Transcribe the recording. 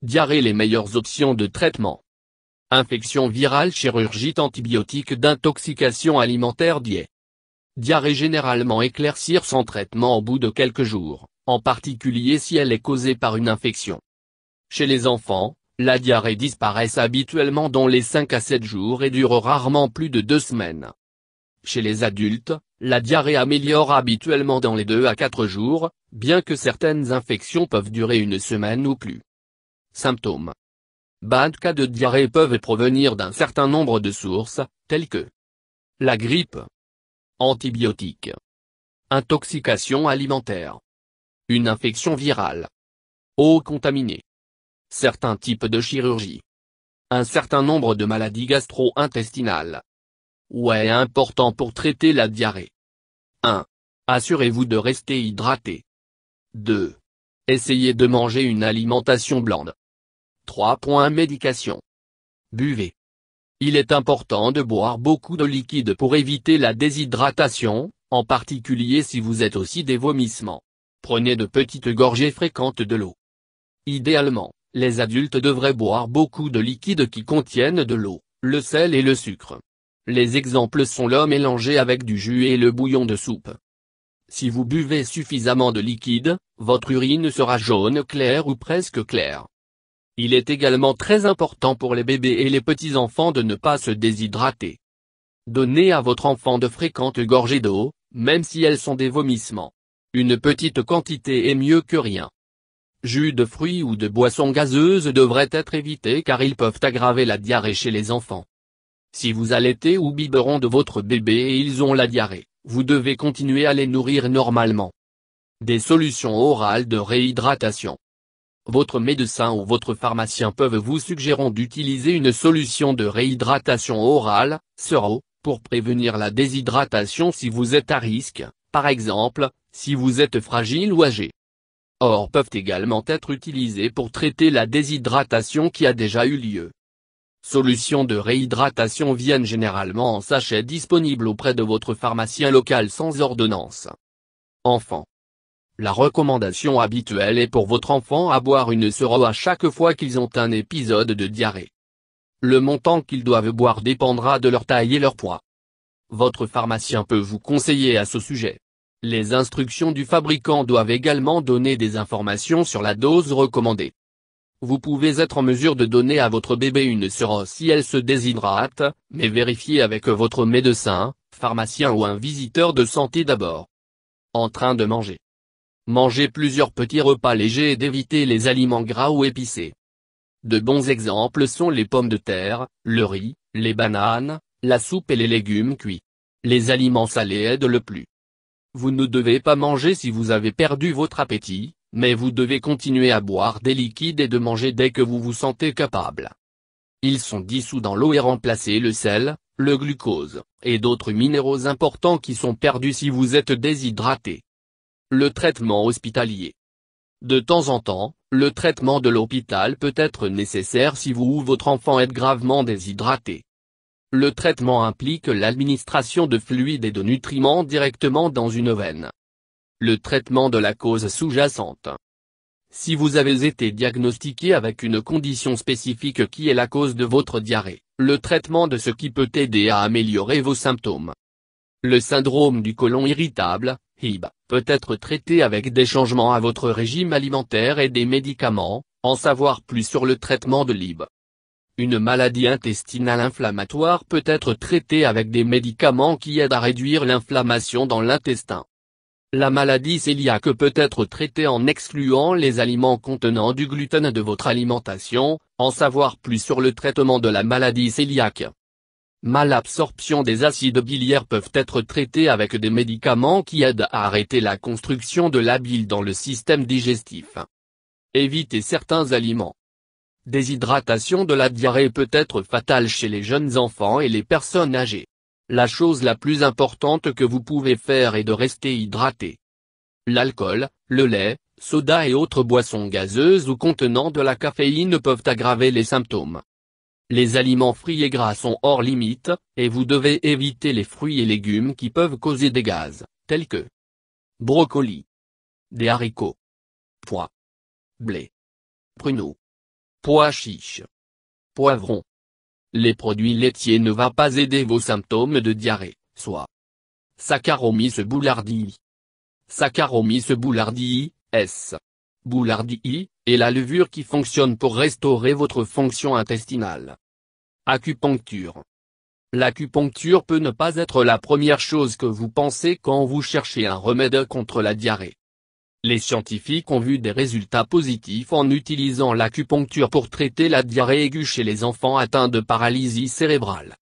Diarrhée. Les meilleures options de traitement. Infection virale, chirurgie, antibiotiques, d'intoxication alimentaire, diarrhée généralement éclaircir sans traitement au bout de quelques jours, en particulier si elle est causée par une infection. Chez les enfants, la diarrhée disparaît habituellement dans les 5 à 7 jours et dure rarement plus de 2 semaines. Chez les adultes, la diarrhée améliore habituellement dans les 2 à 4 jours, bien que certaines infections peuvent durer une semaine ou plus. Symptômes. Bas cas de diarrhée peuvent provenir d'un certain nombre de sources, telles que la grippe, antibiotiques, intoxication alimentaire, une infection virale, eau contaminée, certains types de chirurgie, un certain nombre de maladies gastro-intestinales. Ouais, important pour traiter la diarrhée. 1. Assurez-vous de rester hydraté. 2. Essayez de manger une alimentation blande. 3. Médication. Buvez. Il est important de boire beaucoup de liquide pour éviter la déshydratation, en particulier si vous êtes aussi des vomissements. Prenez de petites gorgées fréquentes de l'eau. Idéalement, les adultes devraient boire beaucoup de liquides qui contiennent de l'eau, le sel et le sucre. Les exemples sont l'eau mélangée avec du jus et le bouillon de soupe. Si vous buvez suffisamment de liquide, votre urine sera jaune clair ou presque claire. Il est également très important pour les bébés et les petits-enfants de ne pas se déshydrater. Donnez à votre enfant de fréquentes gorgées d'eau, même si elles sont des vomissements. Une petite quantité est mieux que rien. Jus de fruits ou de boissons gazeuses devraient être évités car ils peuvent aggraver la diarrhée chez les enfants. Si vous allaitez ou biberon de votre bébé et ils ont la diarrhée, vous devez continuer à les nourrir normalement. Des solutions orales de réhydratation. Votre médecin ou votre pharmacien peuvent vous suggérer d'utiliser une solution de réhydratation orale, SERO, pour prévenir la déshydratation si vous êtes à risque, par exemple, si vous êtes fragile ou âgé. Or peuvent également être utilisés pour traiter la déshydratation qui a déjà eu lieu. Solutions de réhydratation viennent généralement en sachet disponibles auprès de votre pharmacien local sans ordonnance. Enfant. La recommandation habituelle est pour votre enfant à boire une SERO à chaque fois qu'ils ont un épisode de diarrhée. Le montant qu'ils doivent boire dépendra de leur taille et leur poids. Votre pharmacien peut vous conseiller à ce sujet. Les instructions du fabricant doivent également donner des informations sur la dose recommandée. Vous pouvez être en mesure de donner à votre bébé une SERO si elle se déshydrate, mais vérifiez avec votre médecin, pharmacien ou un visiteur de santé d'abord. En train de manger. Mangez plusieurs petits repas légers et d'éviter les aliments gras ou épicés. De bons exemples sont les pommes de terre, le riz, les bananes, la soupe et les légumes cuits. Les aliments salés aident le plus. Vous ne devez pas manger si vous avez perdu votre appétit, mais vous devez continuer à boire des liquides et de manger dès que vous vous sentez capable. Ils sont dissous dans l'eau et remplacent le sel, le glucose, et d'autres minéraux importants qui sont perdus si vous êtes déshydraté. Le traitement hospitalier. De temps en temps, le traitement de l'hôpital peut être nécessaire si vous ou votre enfant êtes gravement déshydraté. Le traitement implique l'administration de fluides et de nutriments directement dans une veine. Le traitement de la cause sous-jacente. Si vous avez été diagnostiqué avec une condition spécifique qui est la cause de votre diarrhée, le traitement de ce qui peut aider à améliorer vos symptômes. Le syndrome du côlon irritable, HIB, peut être traité avec des changements à votre régime alimentaire et des médicaments. En savoir plus sur le traitement de l'HIB. Une maladie intestinale inflammatoire peut être traitée avec des médicaments qui aident à réduire l'inflammation dans l'intestin. La maladie cœliaque peut être traitée en excluant les aliments contenant du gluten de votre alimentation. En savoir plus sur le traitement de la maladie cœliaque. Malabsorption des acides biliaires peuvent être traités avec des médicaments qui aident à arrêter la construction de la bile dans le système digestif. Évitez certains aliments. Déshydratation de la diarrhée peut être fatale chez les jeunes enfants et les personnes âgées. La chose la plus importante que vous pouvez faire est de rester hydraté. L'alcool, le lait, soda et autres boissons gazeuses ou contenant de la caféine peuvent aggraver les symptômes. Les aliments frits et gras sont hors limite, et vous devez éviter les fruits et légumes qui peuvent causer des gaz, tels que brocoli, des haricots, pois, blé, pruneaux, Pois chiches. Poivron. Les produits laitiers ne vont pas aider vos symptômes de diarrhée, soit Saccharomyces boulardii. Saccharomyces boulardii, S. boulardii, est la levure qui fonctionne pour restaurer votre fonction intestinale. Acupuncture. L'acupuncture peut ne pas être la première chose que vous pensez quand vous cherchez un remède contre la diarrhée. Les scientifiques ont vu des résultats positifs en utilisant l'acupuncture pour traiter la diarrhée aiguë chez les enfants atteints de paralysie cérébrale.